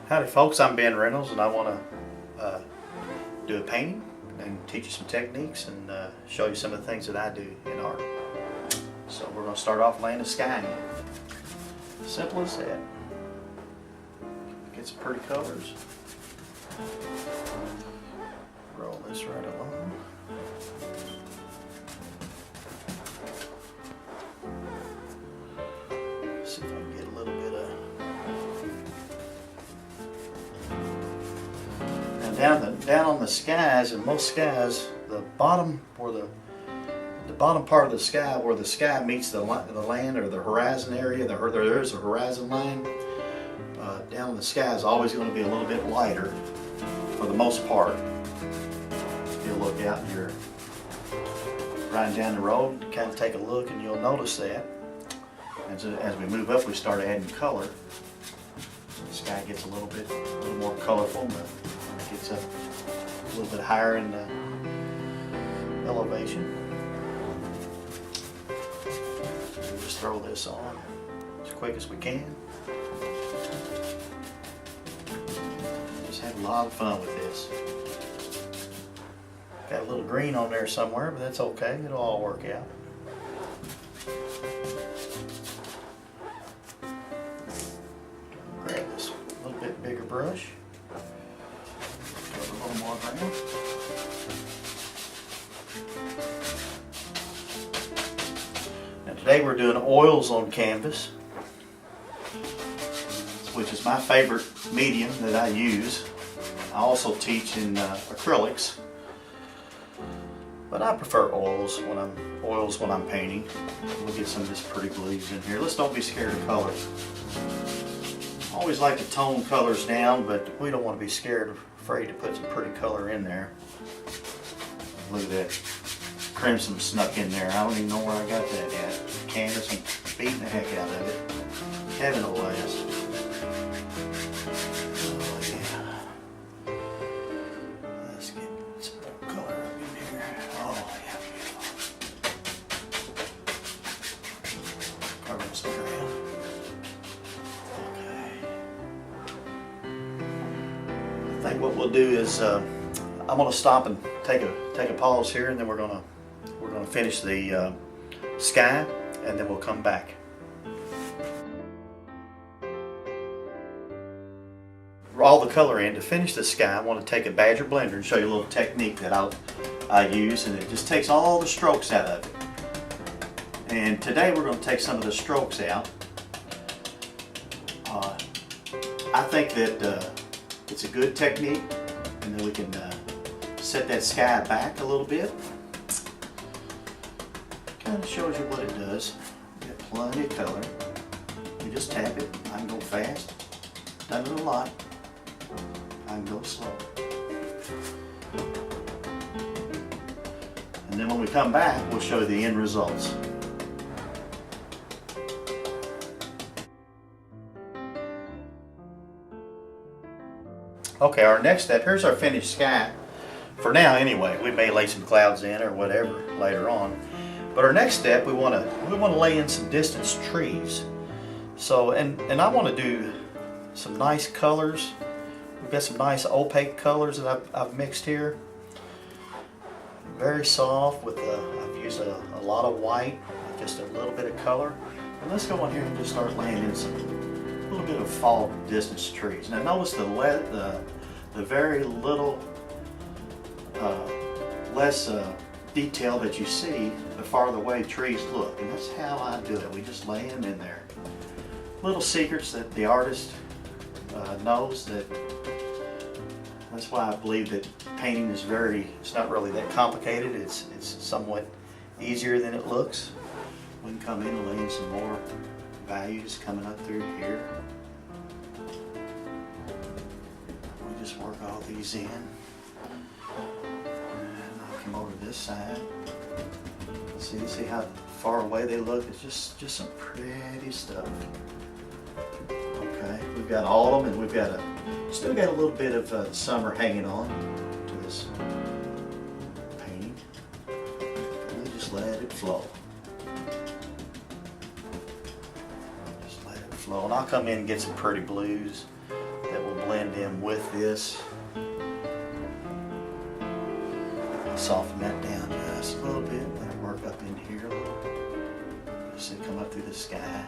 Howdy folks, I'm Ben Reynolds and I want to do a painting and teach you some techniques and show you some of the things that I do in art. So we're going to start off laying the sky. Simple as that. Get some pretty colors. Roll this right along. See if I can get a little bit of down on the skies, and most skies, the bottom part of the sky where the sky meets the land or the horizon area, there is a horizon line. Down in the sky is always going to be a little bit lighter for the most part. If you look out and you're riding down the road, kind of take a look and you'll notice that. As we move up, we start adding color. The sky gets a little more colorful. When it gets up a little bit higher in the elevation. Just throw this on as quick as we can. Just have a lot of fun with this. Got a little green on there somewhere, but that's okay. It'll all work out. Grab this little bit bigger brush. Cover a little more ground. Now today we're doing oils on canvas, which is my favorite medium that I use. I also teach in acrylics, but I prefer oils when I'm painting. We'll get some of this pretty blues in here. Let's don't be scared of colors. I always like to tone colors down, but we don't want to be afraid to put some pretty color in there. Look at that crimson snuck in there. I don't even know where I got that at. Canvas and beating the heck out of it. Heaven will last. Oh yeah. Let's get some more color up in here. Oh yeah, beautiful. Cover some ground. Okay. I think what we'll do is I'm going to stop and take a pause here, and then we're going to finish the sky, and then we'll come back. All the color in. To finish the sky, I want to take a Badger blender and show you a little technique that I use, and it just takes all the strokes out of it. And today we're going to take some of the strokes out. I think that it's a good technique, and then we can set that sky back a little bit. Kind of shows you what it does. You got plenty of color. You just tap it. I can go fast. Done it a lot. I can go slow. And then when we come back, we'll show you the end results. Okay, our next step, here's our finished sky. For now anyway, we may lay some clouds in or whatever later on. But our next step, we want to lay in some distance trees. So, and I want to do some nice colors. We've got some nice opaque colors that I've mixed here. Very soft with I've used a lot of white, just a little bit of color. And let's go in here and just start laying in a little bit of fall distance trees. Now notice the very little less detail that you see the farther away trees look, and that's how I do it. We just lay them in there. Little secrets that the artist knows. That's why I believe that painting is it's not really that complicated. It's somewhat easier than it looks. We can come in and lay in some more values coming up through here. We just work all these in. Come over to this side. See how far away they look? It's just some pretty stuff. Okay, we've got all of them, and we've got still got a little bit of summer hanging on to this painting. And we just let it flow. Just let it flow, and I'll come in and get some pretty blues that will blend in with this. Soften that down just a little bit. Let it work up in here a little. Just come up through the sky.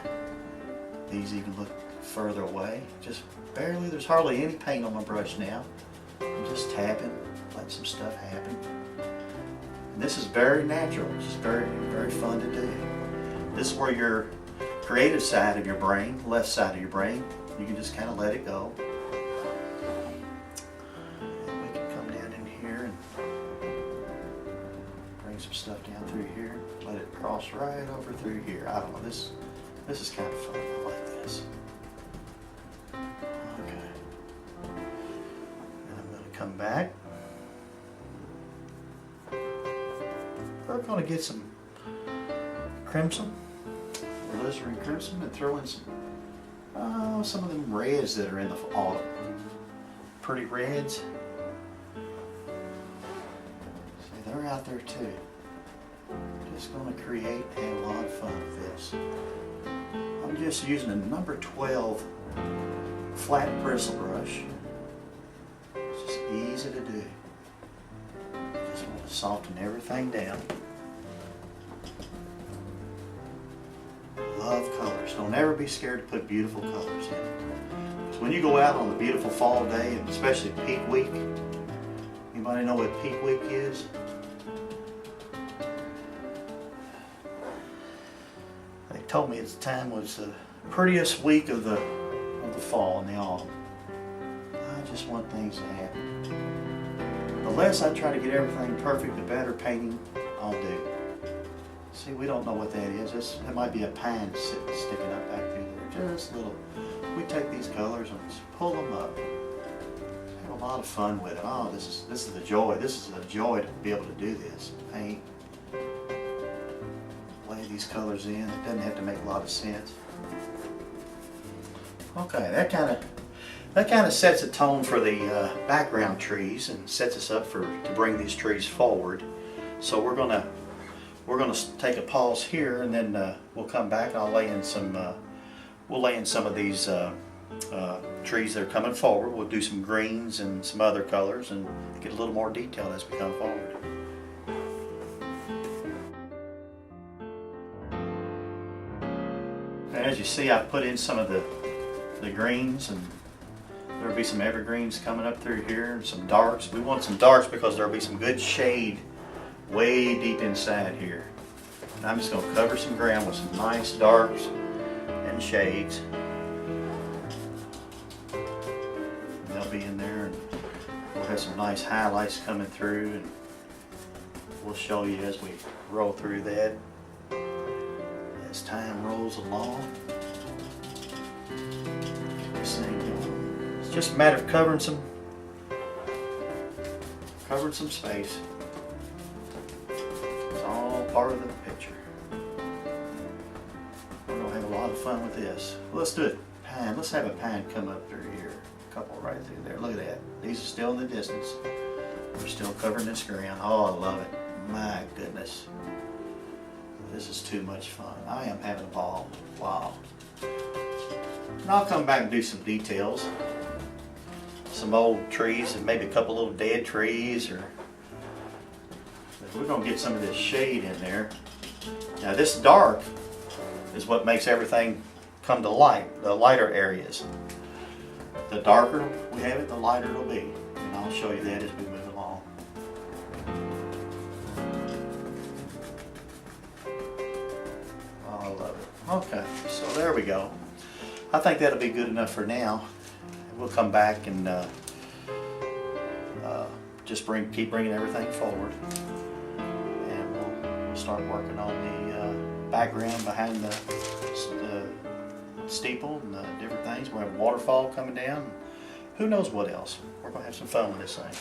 These even look further away. Just barely. There's hardly any paint on my brush now. I'm just tapping, letting some stuff happen. And this is very natural. It's just very, very fun to do. This is where your creative side of your brain, left side of your brain, you can just kind of let it go. And we can come down in here and bring some stuff down through here. Let it cross right over through here. I don't know, this is kind of fun. I like this. Okay. And I'm going to come back. We're going to get some crimson, alizarin crimson, and throw in some of them reds that are in the autumn. Pretty reds. See, they're out there too. Just going to create and have a lot of fun with this. I'm just using a number 12 flat bristle brush. It's just easy to do. Just want to soften everything down. Love colors. Don't ever be scared to put beautiful colors in. Because when you go out on a beautiful fall day, and especially peak week, anybody know what peak week is? They told me at the time was the prettiest week of the fall and the autumn. I just want things to happen. The less I try to get everything perfect, the better painting I'll do. See, we don't know what that is. It might be a pine sticking up back through there. Just a little. We take these colors and just pull them up. Have a lot of fun with it. Oh, this is the joy. This is a joy to be able to do this. Paint. Lay these colors in. It doesn't have to make a lot of sense. Okay, that kind of sets a tone for the background trees and sets us up to bring these trees forward. So we're gonna take a pause here, and then we'll come back and I'll lay in some of these trees that are coming forward. We'll do some greens and some other colors and get a little more detail as we come forward. As you see, I put in some of the greens, and there'll be some evergreens coming up through here and some darks. We want some darks because there'll be some good shade way deep inside here. And I'm just going to cover some ground with some nice darks and shades. And they'll be in there, and we'll have some nice highlights coming through, and we'll show you as we roll through that as time rolls along. It's just a matter of covering some space. It's all part of the picture. We're going to have a lot of fun with this. Let's do it. Pine. Let's have a pine come up through here. A couple right through there. Look at that. These are still in the distance. We're still covering this ground. Oh, I love it. My goodness. This is too much fun. I am having a ball. Wow. And I'll come back and do some details. Some old trees and maybe a couple little dead trees, or we're going to get some of this shade in there. Now this dark is what makes everything come to light, the lighter areas. The darker we have it, the lighter it'll be. And I'll show you that as we move along. Oh, I love it. Okay, so there we go. I think that'll be good enough for now. We'll come back and just keep bringing everything forward, and we'll start working on the background behind the steeple and the different things. We'll have a waterfall coming down. Who knows what else? We're going to have some fun with this thing.